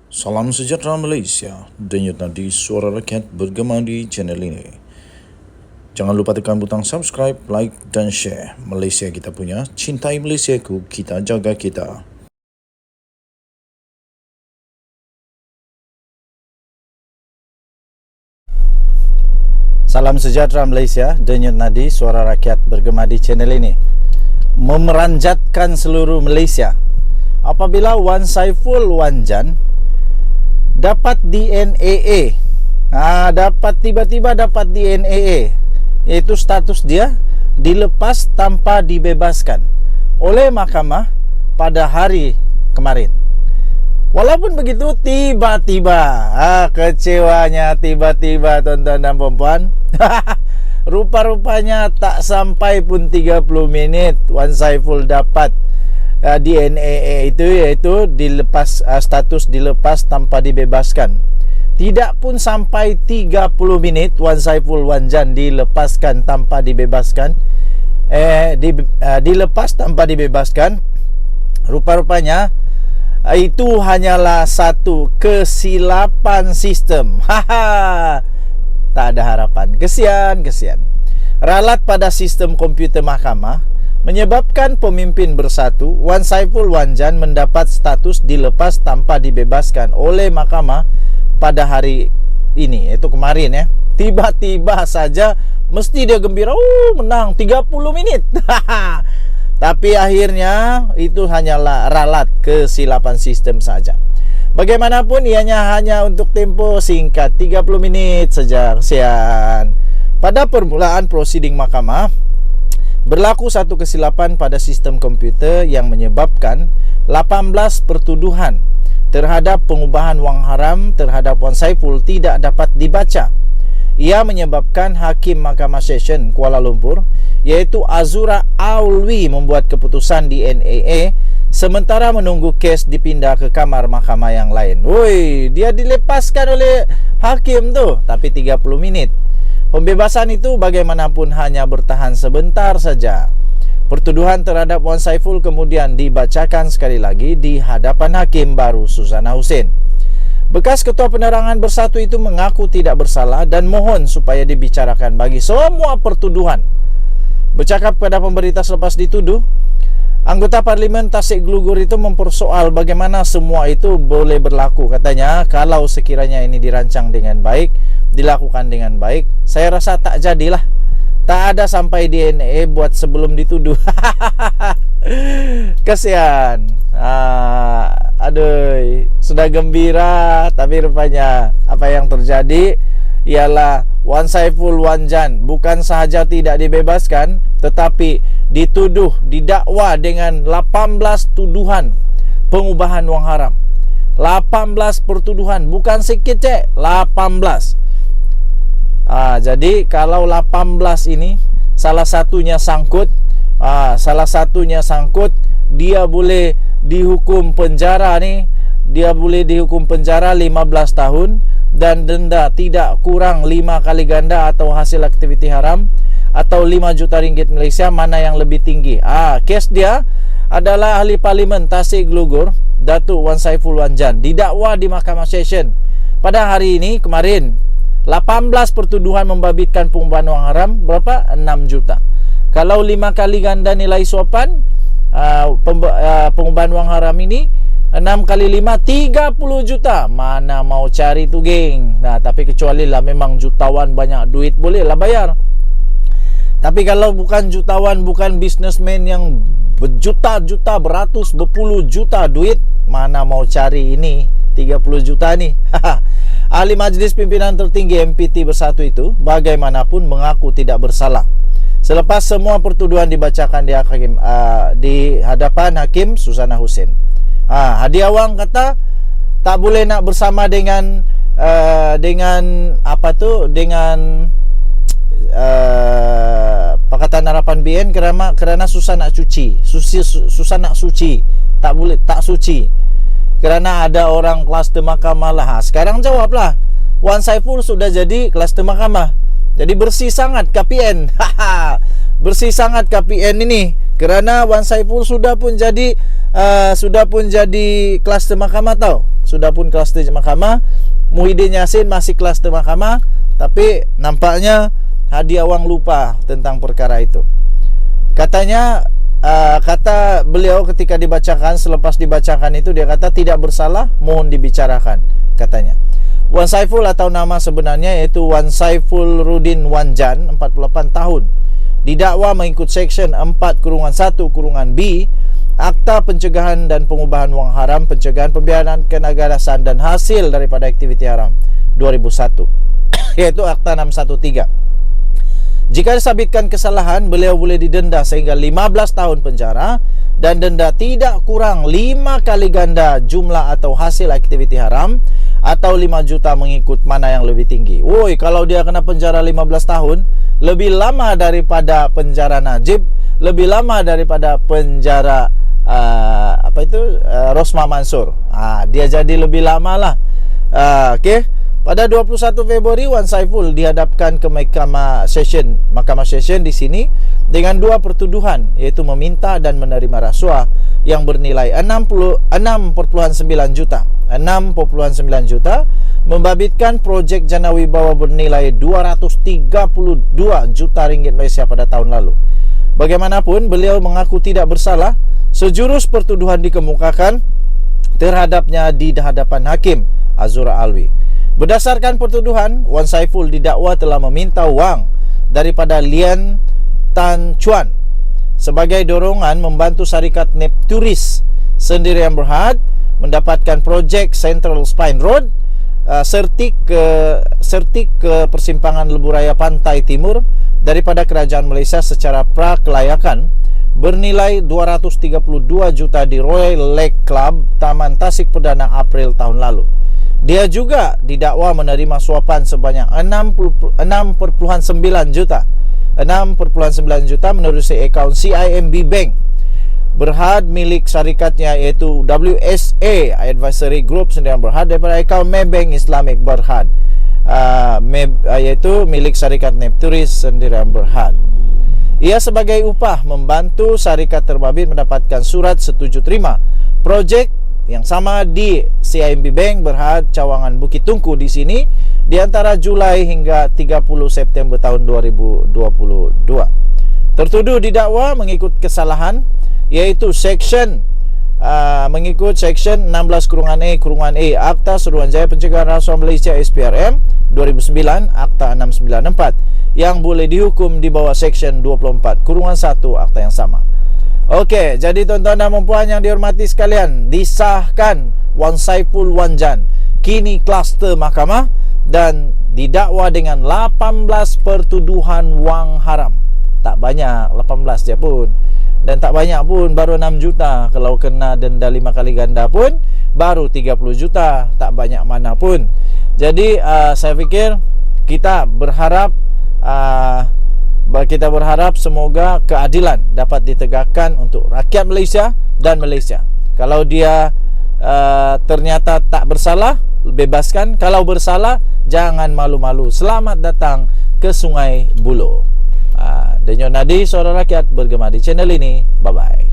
Salam sejahtera Malaysia, denyut nadi suara rakyat bergema di channel ini. Jangan lupa tekan butang subscribe, like dan share. Malaysia kita punya, cintai Malaysiaku, kita jaga kita. Salam sejahtera Malaysia, denyut nadi suara rakyat bergema di channel ini. Memeranjatkan seluruh Malaysia apabila Wan Saiful Wanjan dapat DNAA. Tiba-tiba dapat DNAA, iaitu status dia dilepas tanpa dibebaskan oleh mahkamah pada hari kemarin. Walaupun begitu, tiba-tiba kecewanya tiba-tiba tuan-tuan dan puan-puan. Rupa-rupanya tak sampai pun 30 minit Wan Saiful dapat DNAA itu, iaitu dilepas, status dilepas tanpa dibebaskan. Tidak pun sampai 30 minit Wan Saiful Wanjan dilepaskan tanpa dibebaskan. Dilepas tanpa dibebaskan. Rupa-rupanya itu hanyalah satu kesilapan sistem. Tak ada harapan. Kesian. Ralat pada sistem komputer mahkamah menyebabkan pemimpin bersatu Wan Saiful Wanjan mendapat status dilepas tanpa dibebaskan oleh mahkamah pada hari ini, iaitu kemarin ya. Tiba-tiba saja mesti dia gembira, menang 30 menit. Tapi akhirnya itu hanyalah ralat kesilapan sistem saja. Bagaimanapun ianya hanya untuk tempoh singkat 30 menit saja. Kesian. Pada permulaan prosiding mahkamah, berlaku satu kesilapan pada sistem komputer yang menyebabkan 18 pertuduhan terhadap pengubahan wang haram terhadap Wan Saiful tidak dapat dibaca. Ia menyebabkan Hakim Mahkamah Session Kuala Lumpur, iaitu Azura Aulwi, membuat keputusan DNAA sementara menunggu kes dipindah ke kamar mahkamah yang lain. Dia dilepaskan oleh hakim tu, tapi 30 minit. Pembebasan itu bagaimanapun hanya bertahan sebentar saja. Pertuduhan terhadap Wan Saiful kemudian dibacakan sekali lagi di hadapan Hakim baru Suzana Hussein. Bekas Ketua Penerangan Bersatu itu mengaku tidak bersalah dan mohon supaya dibicarakan bagi semua pertuduhan. Bercakap kepada pemberita selepas dituduh, anggota Parlimen Tasik Glugur itu mempersoal bagaimana semua itu boleh berlaku. Katanya, kalau sekiranya ini dirancang dengan baik, dilakukan dengan baik, saya rasa tak jadilah. Tak ada sampai DNA buat sebelum dituduh. Kesian. Aduh, sudah gembira, tapi rupanya apa yang terjadi ialah Wan Saiful Wanjan bukan sahaja tidak dibebaskan, tetapi dituduh, didakwa dengan 18 tuduhan pengubahan wang haram. 18 pertuduhan, bukan sikit 18. Jadi kalau 18 ini salah satunya sangkut, dia boleh dihukum penjara ni, dia boleh dihukum penjara 15 tahun dan denda tidak kurang 5 kali ganda atau hasil aktiviti haram atau 5 juta ringgit Malaysia, mana yang lebih tinggi. Kes dia adalah ahli Parlimen Tasik Glugur, Datuk Wan Saiful Wanjan, didakwa di Mahkamah Session pada hari ini kemarin. 18 pertuduhan membabitkan pengubahan wang haram berapa? 6 juta. Kalau 5 kali ganda nilai suapan, pengubahan wang haram ini 6 kali 5 30 juta. Mana mau cari tu geng. Tapi kecuali lah memang jutawan banyak duit, boleh lah bayar. Tapi kalau bukan jutawan, bukan businessman yang berjuta-juta, beratus, berpuluh juta duit, mana mau cari ini 30 juta ni. Ahli Majlis Pimpinan Tertinggi MPT Bersatu itu bagaimanapun mengaku tidak bersalah. Selepas semua pertuduhan dibacakan di hadapan Hakim Suzana Hussein, Hadiah Wang kata tak boleh nak bersama dengan Pakatan Harapan BN kerana susah nak suci, tak boleh, tak suci kerana ada orang kluster mahkamah lah. Sekarang jawablah, Wan Saiful sudah jadi kluster mahkamah, jadi bersih sangat KPN. Bersih sangat KPN ini Kerana Wan Saiful sudah pun jadi kluster mahkamah tau. Sudah pun kluster mahkamah. Muhyiddin Yassin masih kluster mahkamah, tapi nampaknya Hadi Awang lupa tentang perkara itu. Katanya kata beliau ketika dibacakan, selepas dibacakan itu dia kata tidak bersalah, mohon dibicarakan katanya. Wan Saiful atau nama sebenarnya iaitu Wan Saiful Rudin Wanjan, 48 tahun. Didakwa mengikut Seksyen 4-1-B Akta Pencegahan dan Pengubahan Wang Haram, Pencegahan Pembiayaan Kenegarasan dan Hasil daripada Aktiviti Haram 2001 yaitu Akta 613. Jika disabitkan kesalahan, beliau boleh didenda sehingga 15 tahun penjara dan denda tidak kurang 5 kali ganda jumlah atau hasil aktiviti haram atau 5 juta mengikut mana yang lebih tinggi. Woi, kalau dia kena penjara 15 tahun, lebih lama daripada penjara Najib, lebih lama daripada penjara Rosma Mansur. Dia jadi lebih lama lah. Okey. Pada 21 Februari Wan Saiful dihadapkan ke Mahkamah Session di sini dengan 2 pertuduhan, iaitu meminta dan menerima rasuah yang bernilai 6.9 juta. 6.9 juta membabitkan projek Jana Wibawa bernilai 232 juta ringgit Malaysia pada tahun lalu. Bagaimanapun, beliau mengaku tidak bersalah. Sejurus pertuduhan dikemukakan terhadapnya di hadapan Hakim Azura Alwi. Berdasarkan pertuduhan, Wan Saiful didakwa telah meminta wang daripada Lian Tan Chuan sebagai dorongan membantu syarikat Nepturis Sdn Berhad mendapatkan projek Central Spine Road, sertik ke persimpangan Lebuh Raya Pantai Timur daripada Kerajaan Malaysia secara prakelayakan bernilai 232 juta di Royal Lake Club, Taman Tasik Perdana April tahun lalu. Dia juga didakwa menerima suapan sebanyak 6.9 juta. 6.9 juta menerusi akaun CIMB Bank Berhad milik syarikatnya iaitu WSA Advisory Group Sdn Berhad daripada akaun Maybank Islamic Berhad iaitu milik syarikat Nepturis Sdn Berhad. Ia sebagai upah membantu syarikat terbabit mendapatkan surat setuju terima projek yang sama di CIMB Bank Berhad Cawangan Bukit Tungku di sini di antara Julai hingga 30 September tahun 2022. Tertuduh didakwa mengikut kesalahan iaitu mengikut Seksyen 16-A Akta Suruhanjaya Pencegahan Rasuah Malaysia SPRM 2009 Akta 694 yang boleh dihukum di bawah Seksyen 24-1 Akta yang sama. Okey, jadi tuan-tuan dan puan yang dihormati sekalian, disahkan Wan Saiful Wanjan kini kluster mahkamah dan didakwa dengan 18 pertuduhan wang haram. Tak banyak, 18 je pun. Dan tak banyak pun, baru 6 juta. Kalau kena denda 5 kali ganda pun baru 30 juta. Tak banyak mana pun. Jadi saya fikir kita berharap semoga keadilan dapat ditegakkan untuk rakyat Malaysia dan Malaysia. Kalau dia ternyata tak bersalah, bebaskan. Kalau bersalah, jangan malu-malu. Selamat datang ke Sungai Buloh. Denyut nadi suara rakyat bergema di channel ini. Bye-bye.